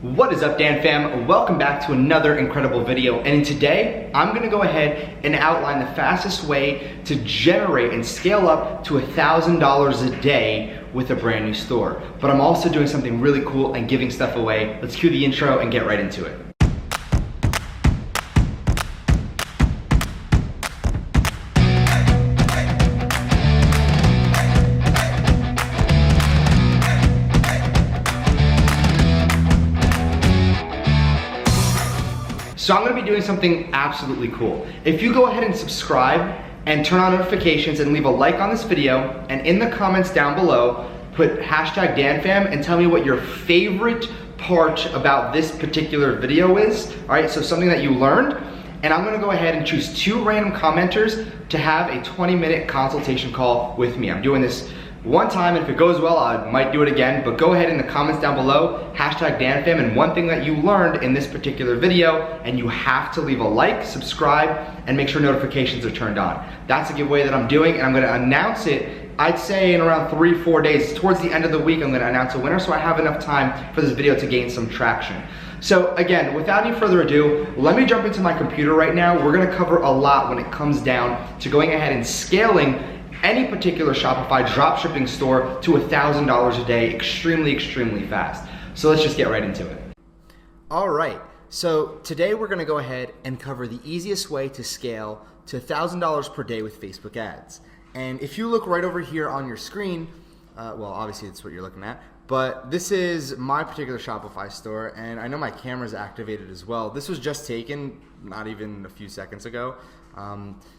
What is up, Dan fam? Welcome back to another incredible video, and today I'm gonna go ahead and outline the fastest way to generate and scale up to $1,000 a day with a brand new store. But I'm also doing something really cool and giving stuff away. Let's cue the intro and get right into it. So I'm gonna be doing something absolutely cool. If you go ahead and subscribe and turn on notifications and leave a like on this video, and in the comments down below, put hashtag DanFam and tell me what your favorite part about this particular video is. All right, so something that you learned, and I'm gonna go ahead and choose 2 random commenters to have a 20-minute consultation call with me. I'm doing this one time, and if it goes well, I might do it again, but go ahead in the comments down below, hashtag DanFam, and one thing that you learned in this particular video, and you have to leave a like, subscribe, and make sure notifications are turned on. That's a giveaway that I'm doing, and I'm gonna announce it, I'd say in around 3-4 days. Towards the end of the week, I'm gonna announce a winner, so I have enough time for this video to gain some traction. So again, without any further ado, let me jump into my computer right now. We're gonna cover a lot when it comes down to going ahead and scaling any particular Shopify dropshipping store to $1,000 a day extremely fast. So let's just get right into it. All right, so today we're gonna go ahead and cover the easiest way to scale to $1,000 per day with Facebook ads. And if you look right over here on your screen, well, obviously it's what you're looking at, but this is my particular Shopify store, and I know my camera's activated as well. This was just taken not even a few seconds ago.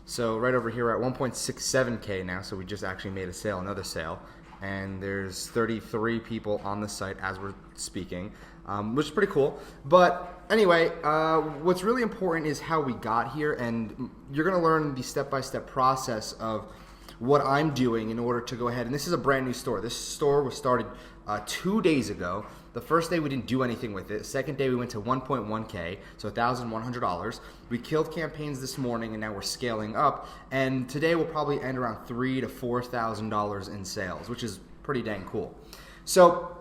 So right over here we're at 1.67K now, so we just actually made a sale, another sale, and there's 33 people on the site as we're speaking, which is pretty cool. But anyway, what's really important is how we got here, and you're gonna learn the step-by-step process of what I'm doing in order to go ahead, and this is a brand new store. This store was started 2 days ago. The first day we didn't do anything with it. Second day we went to 1.1K, so $1,100. We killed campaigns this morning, and now we're scaling up. And today we'll probably end around $3,000 to $4,000 in sales, which is pretty dang cool. So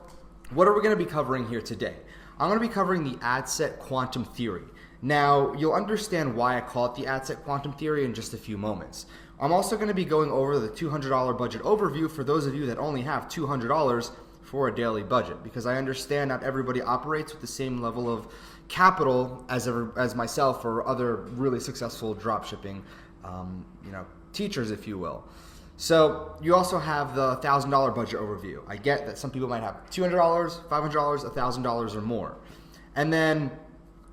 what are we gonna be covering here today? I'm gonna be covering the ad set quantum theory. Now, you'll understand why I call it the ad set quantum theory in just a few moments. I'm also gonna be going over the $200 budget overview for those of you that only have $200 for a daily budget, because I understand not everybody operates with the same level of capital as myself or other really successful dropshipping teachers, if you will. So you also have the $1,000 budget overview. I get that some people might have $200, $500, $1,000 or more. And then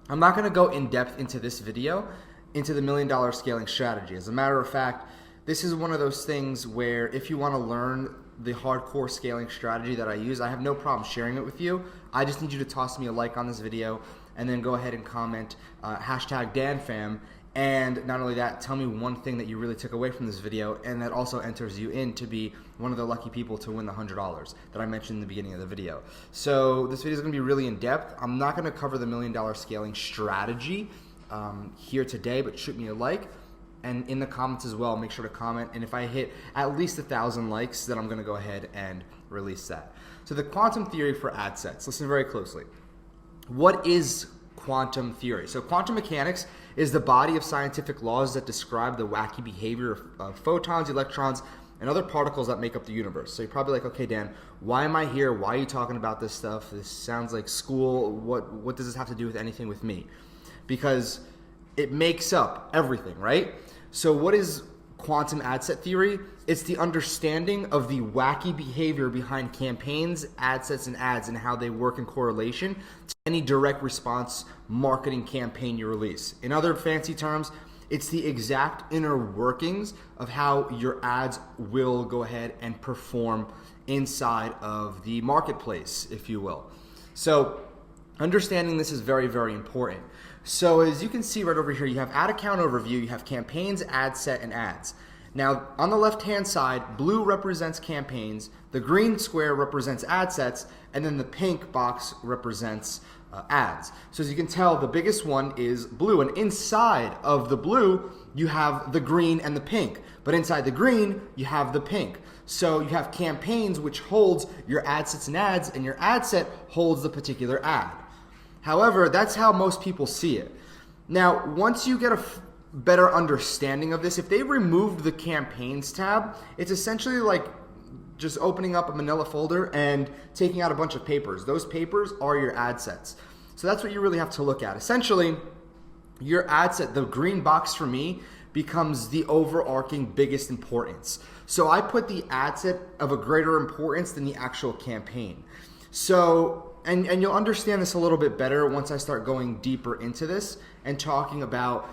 I'm not gonna go in depth into this video into the $1 million scaling strategy. As a matter of fact, this is one of those things where if you wanna learn the hardcore scaling strategy that I use, I have no problem sharing it with you. I just need you to toss me a like on this video and then go ahead and comment hashtag DanFam. And not only that, tell me one thing that you really took away from this video, and that also enters you in to be one of the lucky people to win the $100 that I mentioned in the beginning of the video. So this video is gonna be really in depth. I'm not gonna cover the $1 million scaling strategy here today, but shoot me a like. And in the comments as well, make sure to comment. And if I hit at least 1,000 likes, then I'm gonna go ahead and release that. So the quantum theory for ad sets, listen very closely. What is quantum theory? So quantum mechanics is the body of scientific laws that describe the wacky behavior of photons, electrons, and other particles that make up the universe. So you're probably like, okay, Dan, why am I here? Why are you talking about this stuff? This sounds like school. What does this have to do with anything with me? Because it makes up everything, right? So what is quantum ad set theory? It's the understanding of the wacky behavior behind campaigns, ad sets, and ads, and how they work in correlation to any direct response marketing campaign you release. In other fancy terms, it's the exact inner workings of how your ads will go ahead and perform inside of the marketplace, if you will. So understanding this is very important. So as you can see right over here, you have ad account overview, you have campaigns, ad set, and ads. Now on the left hand side, blue represents campaigns, the green square represents ad sets, and then the pink box represents ads. So as you can tell, the biggest one is blue, and inside of the blue you have the green and the pink, but inside the green you have the pink. So you have campaigns, which holds your ad sets and ads, and your ad set holds the particular ad. However, that's how most people see it. Now, once you get a better understanding of this, if they removed the campaigns tab, it's essentially like just opening up a manila folder and taking out a bunch of papers. Those papers are your ad sets. So that's what you really have to look at. Essentially, your ad set, the green box for me, becomes the overarching biggest importance. So I put the ad set of a greater importance than the actual campaign. So, and you'll understand this a little bit better once I start going deeper into this and talking about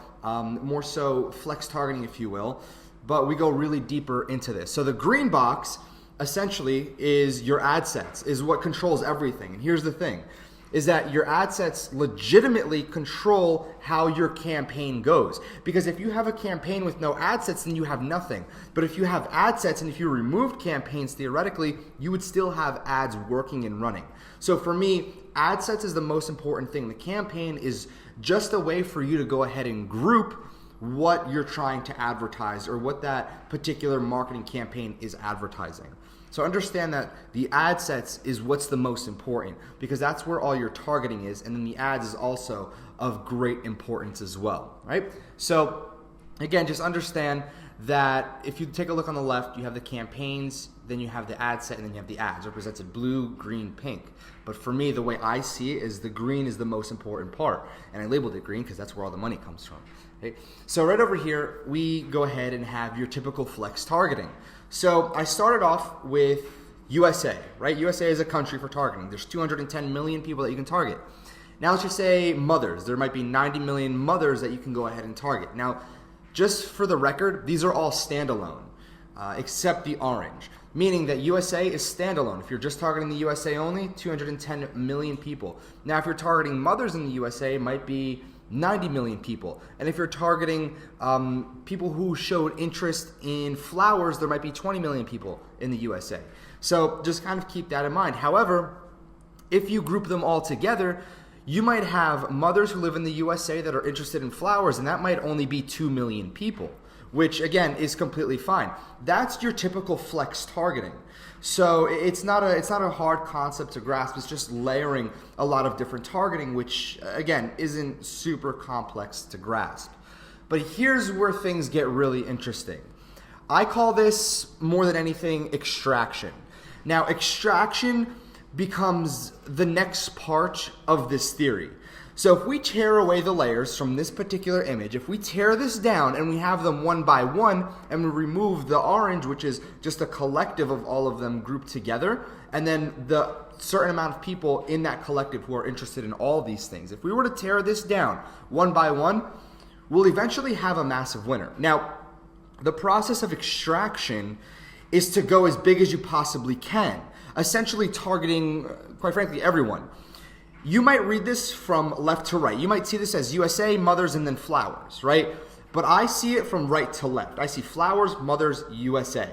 more so flex targeting, if you will, but we go really deeper into this. So the green box essentially is your ad sets, is what controls everything. And here's the thing, is that your ad sets legitimately control how your campaign goes. Because if you have a campaign with no ad sets, then you have nothing. But if you have ad sets and if you removed campaigns, theoretically, you would still have ads working and running. So for me, ad sets is the most important thing. The campaign is just a way for you to go ahead and group what you're trying to advertise or what that particular marketing campaign is advertising. So understand that the ad sets is what's the most important, because that's where all your targeting is, and then the ads is also of great importance as well, right? So again, just understand that if you take a look on the left, you have the campaigns, then you have the ad set, and then you have the ads represented blue, green, pink. But for me, the way I see it is the green is the most important part, and I labeled it green because that's where all the money comes from. Okay? So right over here, we go ahead and have your typical flex targeting. So I started off with USA, right? USA is a country for targeting. There's 210 million people that you can target. Now let's just say mothers. There might be 90 million mothers that you can go ahead and target. Now, just for the record, these are all standalone, except the orange, meaning that USA is standalone. If you're just targeting the USA only, 210 million people. Now, if you're targeting mothers in the USA, it might be 90 million people. And if you're targeting people who showed interest in flowers, there might be 20 million people in the USA. So just kind of keep that in mind. However, if you group them all together, you might have mothers who live in the USA that are interested in flowers, and that might only be 2 million people, which again is completely fine. That's your typical flex targeting. So it's not a hard concept to grasp. It's just layering a lot of different targeting, which again isn't super complex to grasp. But here's where things get really interesting. I call this, more than anything, extraction. Now, extraction becomes the next part of this theory. So if we tear away the layers from this particular image, if we tear this down and we have them one by one and we remove the orange, which is just a collective of all of them grouped together, and then the certain amount of people in that collective who are interested in all these things, if we were to tear this down one by one, we'll eventually have a massive winner. Now, the process of extraction is to go as big as you possibly can, essentially targeting, quite frankly, everyone. You might read this from left to right. You might see this as USA, mothers, and then flowers, right? But I see it from right to left. I see flowers, mothers, USA.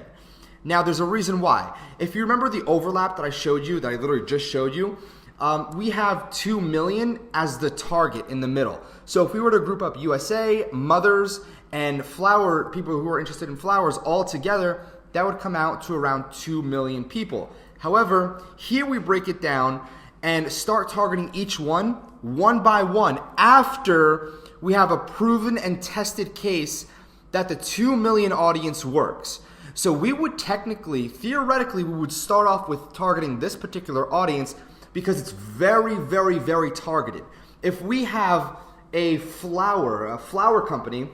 Now, there's a reason why. If you remember the overlap that I showed you, that I literally just showed you, we have 2 million as the target in the middle. So if we were to group up USA, mothers, and flower, people who are interested in flowers all together, that would come out to around 2 million people. However, here we break it down and start targeting each one by one after we have a proven and tested case that the 2 million audience works. So we would technically, theoretically, we would start off with targeting this particular audience because it's very, very, very targeted. If we have a flower company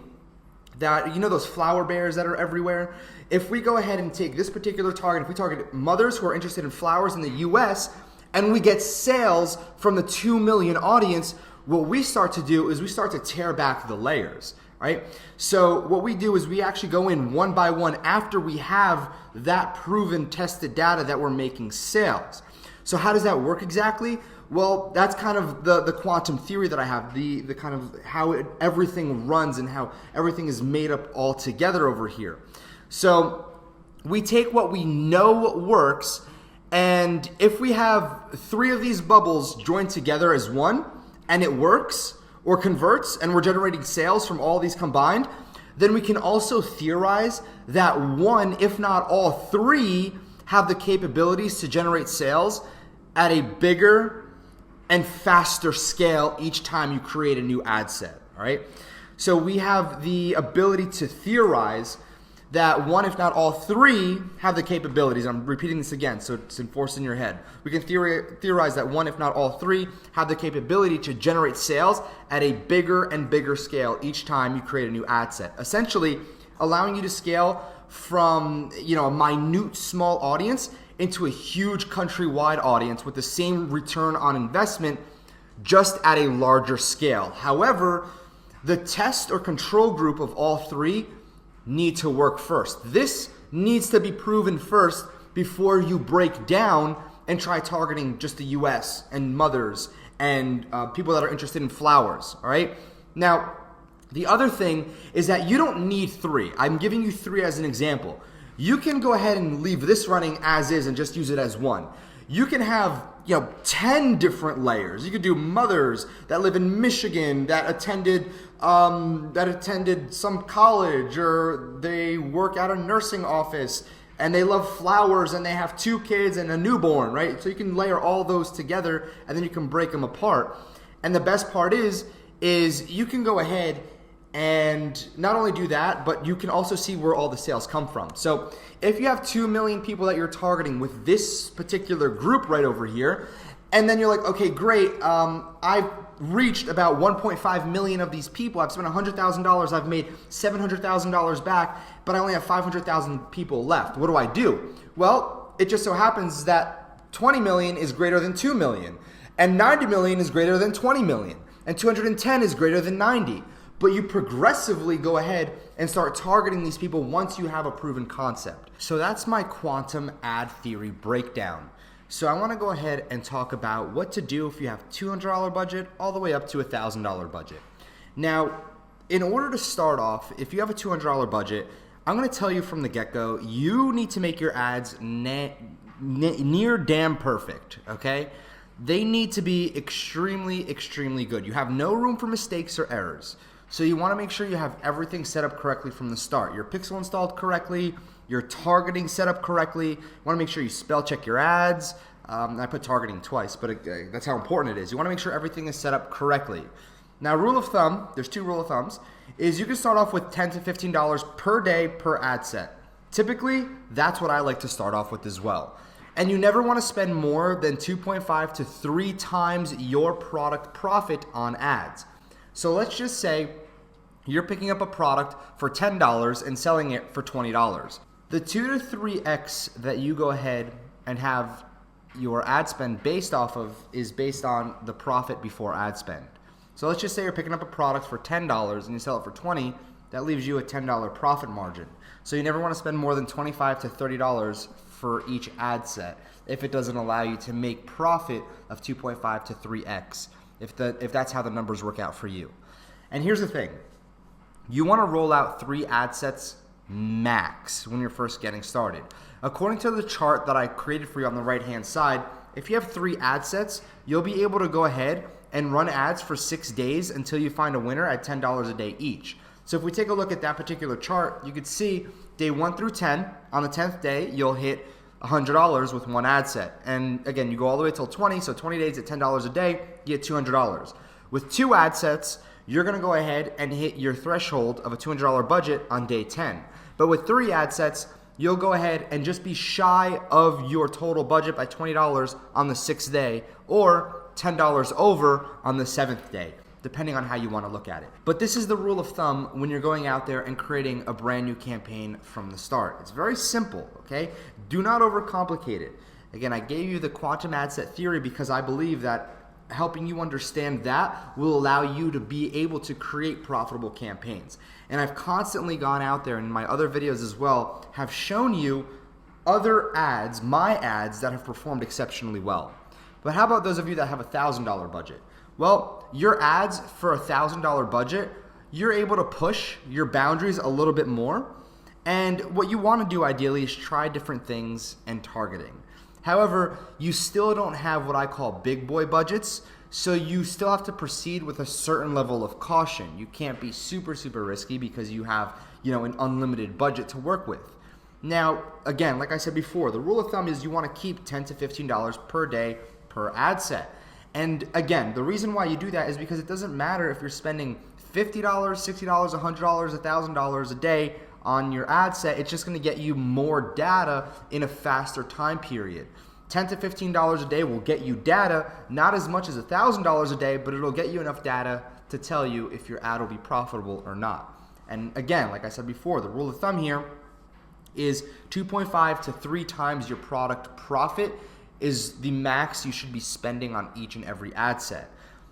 that, you know those flower bears that are everywhere? If we go ahead and take this particular target, if we target mothers who are interested in flowers in the US, and we get sales from the 2 million audience, what we start to do is we start to tear back the layers, right? So what we do is we actually go in one by one after we have that proven tested data that we're making sales. So how does that work exactly? Well, that's kind of the quantum theory that I have, the kind of how everything runs and how everything is made up all together over here. So we take what we know works, and if we have 3 of these bubbles joined together as one, and it works or converts, and we're generating sales from all these combined, then we can also theorize that 1, if not all 3, have the capabilities to generate sales at a bigger and faster scale each time you create a new ad set, all right? So we have the ability to theorize that one, if not all three, have the capabilities. I'm repeating this again, so it's enforced in your head. We can theorize that one, if not all three, have the capability to generate sales at a bigger and bigger scale each time you create a new ad set. Essentially, allowing you to scale from a minute small audience into a huge countrywide audience with the same return on investment, just at a larger scale. However, the test or control group of all three need to work first. This needs to be proven first before you break down and try targeting just the US and mothers and people that are interested in flowers, all right? Now, the other thing is that you don't need three. I'm giving you three as an example. You can go ahead and leave this running as is and just use it as one. You can have 10 different layers. You could do mothers that live in Michigan that attended some college, or they work at a nursing office and they love flowers and they have 2 kids and a newborn, right? So you can layer all those together and then you can break them apart. And the best part is you can go ahead and not only do that, but you can also see where all the sales come from. So if you have 2 million people that you're targeting with this particular group right over here, and then you're like, okay, great, I've reached about 1.5 million of these people. I've spent $100,000. I've made $700,000 back, but I only have 500,000 people left. What do I do? Well, it just so happens that 20 million is greater than 2 million, and 90 million is greater than 20 million, and 210 is greater than 90. But you progressively go ahead and start targeting these people once you have a proven concept. So that's my quantum ad theory breakdown. So I want to go ahead and talk about what to do if you have $200 budget all the way up to a $1,000 budget. Now, in order to start off, if you have a $200 budget, I'm going to tell you from the get-go, you need to make your ads near damn perfect, okay? They need to be extremely, extremely good. You have no room for mistakes or errors. So you want to make sure you have everything set up correctly from the start. Your pixel installed correctly, your targeting set up correctly. You want to make sure you spell check your ads. I put targeting twice, but that's how important it is. You want to make sure everything is set up correctly. Now, rule of thumb, there's 2 rule of thumbs, is you can start off with $10 to $15 per day per ad set. Typically, that's what I like to start off with as well. And you never want to spend more than 2.5 to 3 times your product profit on ads. So let's just say you're picking up a product for $10 and selling it for $20. The 2 to 3x that you go ahead and have your ad spend based off of is based on the profit before ad spend. So let's just say you're picking up a product for $10 and you sell it for $20. That leaves you a $10 profit margin. So you never want to spend more than $25 to $30 for each ad set if it doesn't allow you to make profit of 2.5 to 3x. If that's how the numbers work out for you. And here's the thing. You want to roll out 3 ad sets max when you're first getting started. According to the chart that I created for you on the right-hand side, if you have 3 ad sets, you'll be able to go ahead and run ads for 6 days until you find a winner at $10 a day each. So if we take a look at that particular chart, you could see day 1 through 10, on the 10th day, you'll hit $100 with 1 ad set. And again, you go all the way till 20, so 20 days at $10 a day, you get $200. With 2 ad sets, you're gonna go ahead and hit your threshold of a $200 budget on day 10. But with 3 ad sets, you'll go ahead and just be shy of your total budget by $20 on the 6th day, or $10 over on the 7th day, depending on how you want to look at it. But this is the rule of thumb when you're going out there and creating a brand new campaign from the start. It's very simple, okay? Do not overcomplicate it. Again, I gave you the quantum ad set theory because I believe that helping you understand that will allow you to be able to create profitable campaigns. And I've constantly gone out there in my other videos as well, have shown you other ads, my ads, that have performed exceptionally well. But how about those of you that have a $1,000 budget? Well, your ads for a $1,000 budget, you're able to push your boundaries a little bit more. And what you want to do ideally is try different things and targeting. However, you still don't have what I call big boy budgets, so you still have to proceed with a certain level of caution. You can't be super, super risky because you have, an unlimited budget to work with. Now, again, like I said before, the rule of thumb is you want to keep $10 to $15 per day per ad set. And again, the reason why you do that is because it doesn't matter if you're spending $50, $60, $100, $1,000 a day on your ad set. It's just going to get you more data in a faster time period. $10 to $15 a day will get you data, not as much as $1,000 a day, but it'll get you enough data to tell you if your ad will be profitable or not. And again, like I said before, the rule of thumb here is 2.5 to 3 times your product profit is the max you should be spending on each and every ad set.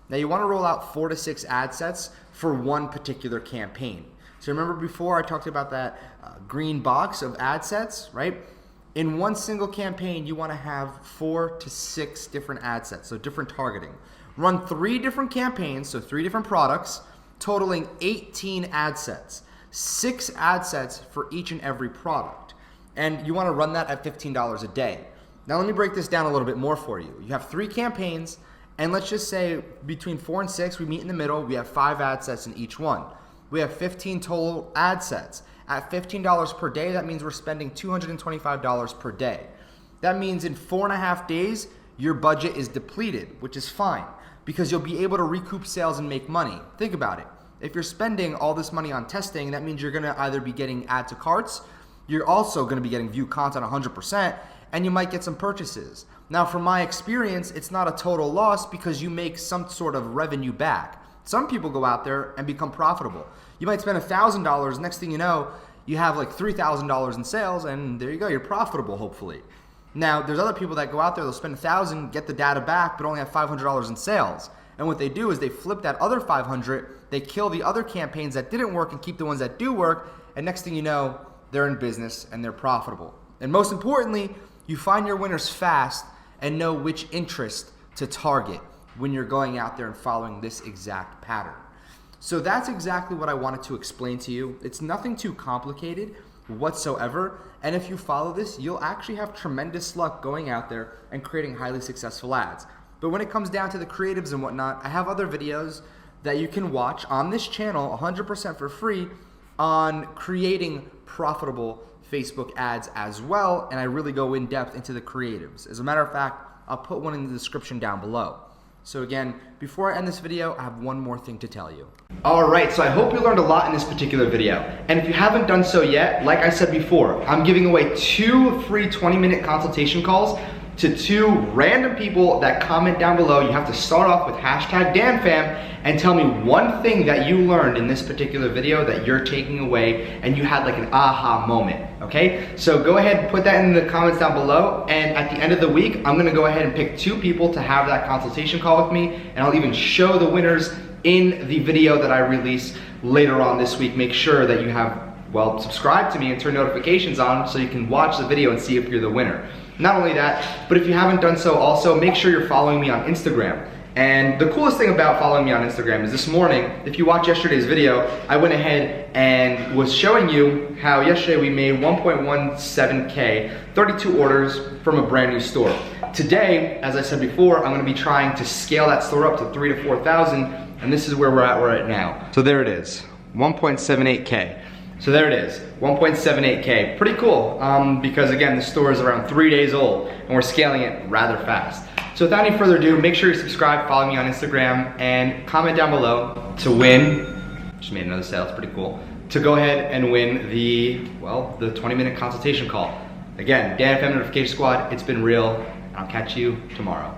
Now you want to roll out 4 to 6 ad sets for one particular campaign. So remember before I talked about that green box of ad sets, right? In one single campaign, you want to have 4 to 6 different ad sets, so different targeting. Run 3 different campaigns, so 3 different products, totaling 18 ad sets. 6 ad sets for each and every product. And you want to run that at $15 a day. Now let me break this down a little bit more for you. You have 3 campaigns, and let's just say between 4 and 6, we meet in the middle. We have 5 ad sets in each one. We have 15 total ad sets. At $15 per day, that means we're spending $225 per day. That means in 4.5 days, your budget is depleted, which is fine, because you'll be able to recoup sales and make money. Think about it. If you're spending all this money on testing, that means you're gonna either be getting add to carts, you're also gonna be getting view content 100%, and you might get some purchases. Now, from my experience, it's not a total loss because you make some sort of revenue back. Some people go out there and become profitable. You might spend $1,000, next thing you know, you have like $3,000 in sales, and there you go, you're profitable, hopefully. Now, there's other people that go out there, they'll spend $1,000, get the data back, but only have $500 in sales. And what they do is they flip that other $500, they kill the other campaigns that didn't work and keep the ones that do work, and next thing you know, they're in business and they're profitable. And most importantly, you find your winners fast and know which interest to target when you're going out there and following this exact pattern. So that's exactly what I wanted to explain to you. It's nothing too complicated whatsoever, and if you follow this, you'll actually have tremendous luck going out there and creating highly successful ads. But when it comes down to the creatives and whatnot, I have other videos that you can watch on this channel 100% for free on creating profitable Facebook ads as well, and I really go in depth into the creatives. As a matter of fact, I'll put one in the description down below. So again, before I end this video, I have one more thing to tell you. Alright, so I hope you learned a lot in this particular video. And if you haven't done so yet, like I said before, I'm giving away 2 free 20-minute consultation calls to 2 random people that comment down below. You have to start off with hashtag DanFam and tell me one thing that you learned in this particular video that you're taking away and you had like an aha moment, okay? So go ahead and put that in the comments down below, and at the end of the week, I'm gonna go ahead and pick 2 people to have that consultation call with me, and I'll even show the winners in the video that I release later on this week. Make sure that you have, well, subscribe to me and turn notifications on so you can watch the video and see if you're the winner. Not only that, but if you haven't done so also, make sure you're following me on Instagram. And the coolest thing about following me on Instagram is this morning, if you watched yesterday's video, I went ahead and was showing you how yesterday we made 1.17K, 32 orders from a brand new store. Today, as I said before, I'm gonna be trying to scale that store up to 3,000 to 4,000, and this is where we're at right now. So there it is, 1.78K. So there it is, 1.78K. Pretty cool, because again, the store is around 3 days old, and we're scaling it rather fast. So without any further ado, make sure you subscribe, follow me on Instagram, and comment down below to win, just made another sale, it's pretty cool, to go ahead and win the 20-minute consultation call. Again, Dan Dasilva Notification Squad, it's been real, and I'll catch you tomorrow.